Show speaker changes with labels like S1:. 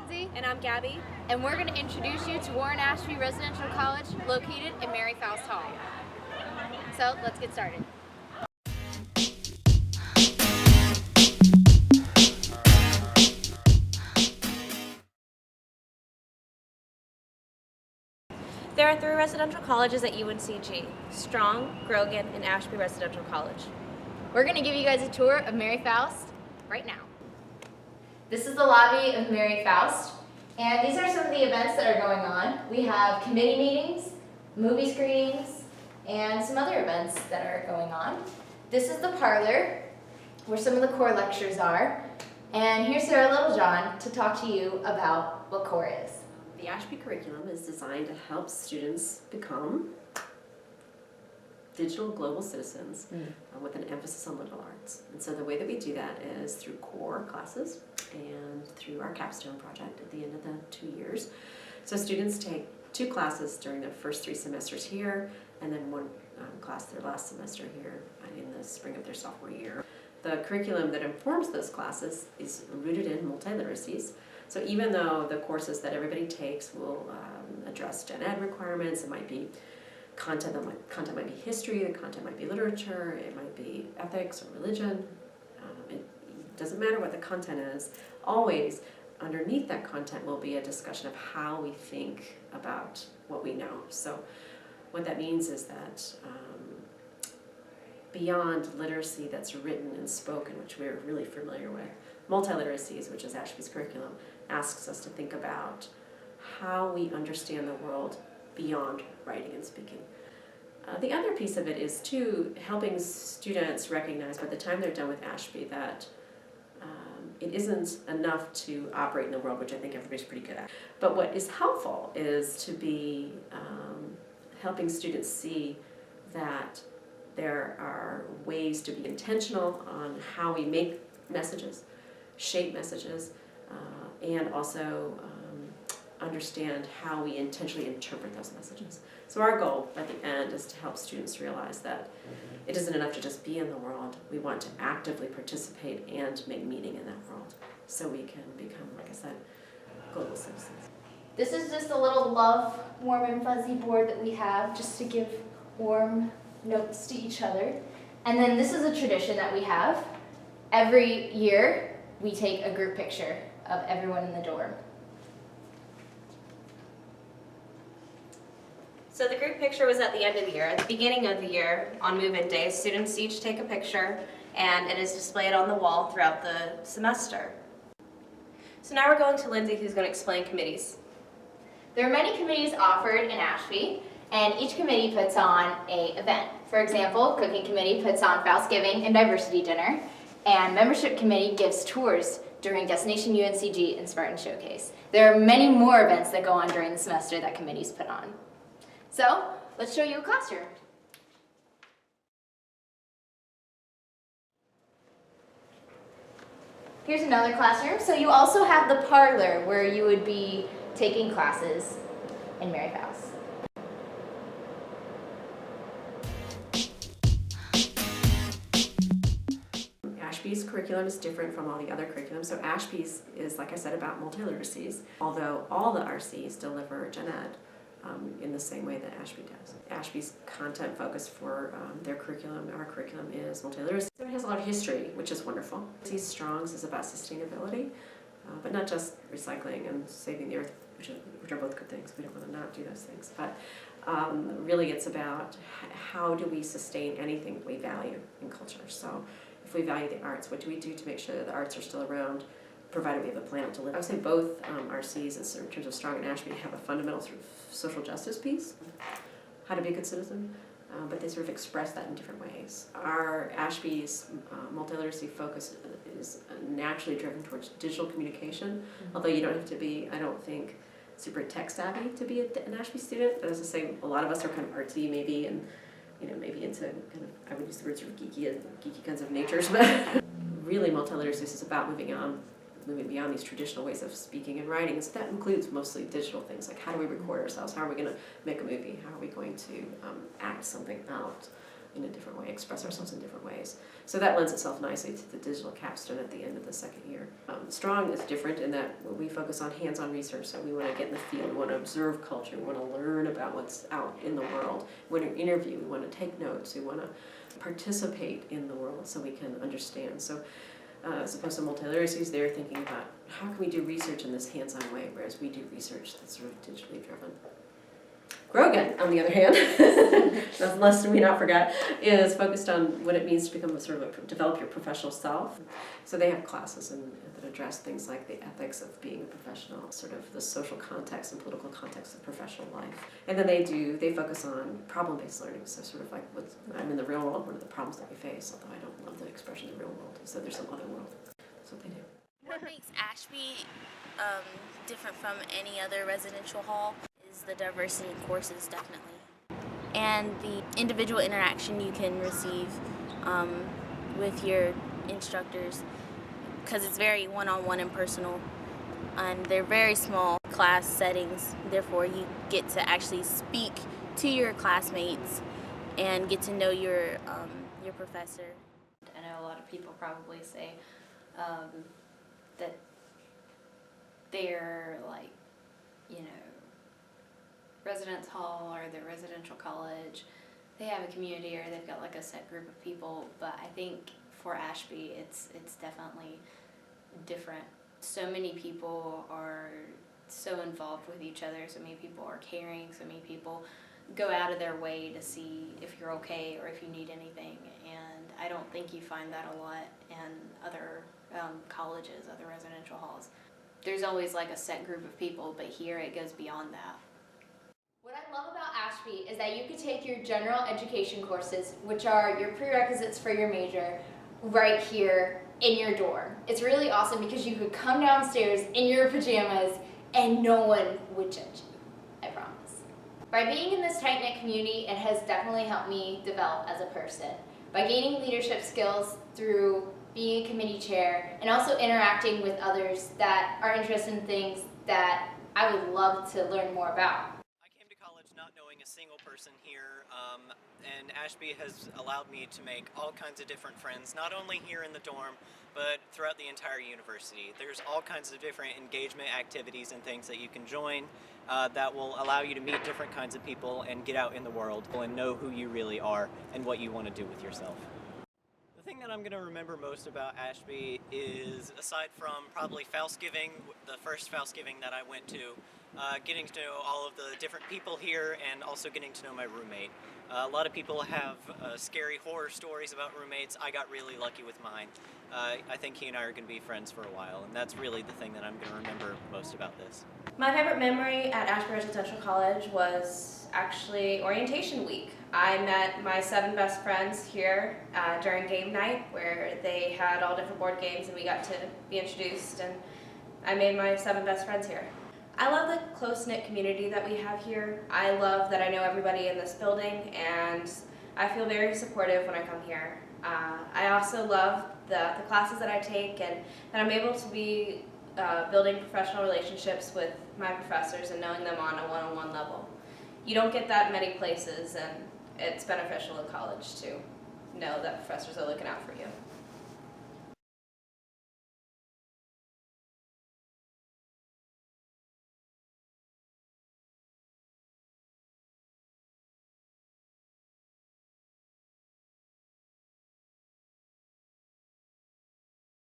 S1: Lindsay.
S2: And I'm Gabby.
S1: And we're going to introduce you to Warren Ashby Residential College, located in Mary Faust Hall. So let's get started.
S2: There are 3 residential colleges at UNCG: Strong, Grogan, and Ashby Residential College.
S1: We're going to give you guys a tour of Mary Faust right now. This is the lobby of Mary Faust, and these are some of the events that are going on. We have committee meetings, movie screenings, and some other events that are going on. This is the parlor, where some of the core lectures are. And here's Sarah Littlejohn to talk to you about what core is.
S3: The Ashby curriculum is designed to help students become digital global citizens with an emphasis on liberal arts. And so the way that we do that is through core classes and through our capstone project at the end of the 2 years. So students take 2 classes during their first 3 semesters here, and then 1 class their last semester here in the spring of their sophomore year. The curriculum that informs those classes is rooted in multiliteracies. So even though the courses that everybody takes will address gen ed requirements, it might be content might be history, the content might be literature, it might be ethics or religion. It doesn't matter what the content is. Always underneath that content will be a discussion of how we think about what we know. So what that means is that beyond literacy that's written and spoken, which we're really familiar with, multiliteracies, which is Ashby's curriculum, asks us to think about how we understand the world beyond writing and speaking. The other piece of it is, too, helping students recognize by the time they're done with Ashby that it isn't enough to operate in the world, which I think everybody's pretty good at. But what is helpful is to be helping students see that there are ways to be intentional on how we make messages, shape messages, and also understand how we intentionally interpret those messages. So our goal at the end is to help students realize that it isn't enough to just be in the world. We want to actively participate and make meaning in that world so we can become, like I said, global citizens.
S1: This is just a little love, warm and fuzzy board that we have just to give warm notes to each other. And then this is a tradition that we have. Every year we take a group picture of everyone in the dorm.
S2: So the group picture was at the end of the year. At the beginning of the year, on move-in day, students each take a picture, and it is displayed on the wall throughout the semester. So now we're going to Lindsay, who's going to explain committees.
S1: There are many committees offered in Ashby, and each committee puts on an event. For example, Cooking Committee puts on Faustgiving and Diversity Dinner, and Membership Committee gives tours during Destination UNCG and Spartan Showcase. There are many more events that go on during the semester that committees put on. So, let's show you a classroom. Here's another classroom. So you also have the parlor where you would be taking classes in Mary Faust.
S3: Ashby's curriculum is different from all the other curriculums. So Ashby's is, like I said, about multiliteracies, although all the RCs deliver gen ed in the same way that Ashby does. Ashby's content focus for their curriculum, our curriculum, is multiliteracy. So it has a lot of history, which is wonderful. Strong's is about sustainability, but not just recycling and saving the earth, which are both good things. We don't want to not do those things. But really it's about how do we sustain anything that we value in culture. So if we value the arts, what do we do to make sure that the arts are still around, provided we have a planet to live? I would say both RCs, in terms of Strong and Ashby, have a fundamental sort of social justice piece, how to be a good citizen, but they sort of express that in different ways. Our Ashby's multiliteracy focus is naturally driven towards digital communication, although you don't have to be, I don't think, super tech savvy to be an Ashby student. But as I say, a lot of us are kind of artsy maybe, and maybe into kind of, I would use the word sort of geeky kinds of natures, but really multiliteracy is about moving beyond these traditional ways of speaking and writing. And so that includes mostly digital things, like how do we record ourselves? How are we going to make a movie? How are we going to act something out? in a different way, express ourselves in different ways. So that lends itself nicely to the digital capstone at the end of the second year. Strong is different in that we focus on hands-on research, so we want to get in the field, we want to observe culture, we want to learn about what's out in the world, we want to interview, we want to take notes, we want to participate in the world so we can understand. So as opposed to multiliteracies, they're thinking about how can we do research in this hands-on way, whereas we do research that's sort of digitally driven. Grogan, on the other hand, lest we not forget, is focused on what it means to become develop your professional self. So they have classes that address things like the ethics of being a professional, sort of the social context and political context of professional life. And then they focus on problem-based learning, so sort of like I'm in the real world, what are the problems that we face, although I don't love the expression the real world, so there's some other world. That's what they do.
S4: What makes Ashby different from any other residential hall is the diversity in courses, definitely. And the individual interaction you can receive with your instructors, because it's very one-on-one and personal. And they're very small class settings, therefore you get to actually speak to your classmates and get to know your professor.
S5: I know a lot of people probably say that they're like, residence hall or the residential college, they have a community or they've got like a set group of people, but I think for Ashby it's definitely different. So many people are so involved with each other, so many people are caring, so many people go out of their way to see if you're okay or if you need anything, and I don't think you find that a lot in other colleges, other residential halls. There's always like a set group of people, but here it goes beyond that.
S1: What I love about Ashby is that you could take your general education courses, which are your prerequisites for your major, right here in your dorm. It's really awesome because you could come downstairs in your pajamas and no one would judge you, I promise. By being in this tight-knit community, it has definitely helped me develop as a person. By gaining leadership skills through being a committee chair and also interacting with others that are interested in things that I would love to learn more about.
S6: Not knowing a single person here, and Ashby has allowed me to make all kinds of different friends, not only here in the dorm, but throughout the entire university. There's all kinds of different engagement activities and things that you can join that will allow you to meet different kinds of people and get out in the world and know who you really are and what you want to do with yourself. The thing that I'm going to remember most about Ashby is, aside from probably Faustgiving, the first Faustgiving that I went to, getting to know all of the different people here and also getting to know my roommate. A lot of people have scary horror stories about roommates. I got really lucky with mine. I think he and I are going to be friends for a while, and that's really the thing that I'm going to remember most about this.
S2: My favorite memory at Ashby Residential College was actually orientation week. I met my 7 best friends here during game night, where they had all different board games and we got to be introduced, and I made my 7 best friends here. I love the close-knit community that we have here. I love that I know everybody in this building, and I feel very supportive when I come here. I also love the classes that I take, and that I'm able to be building professional relationships with my professors and knowing them on a one-on-one level. You don't get that many places, and it's beneficial in college to know that professors are looking out for you.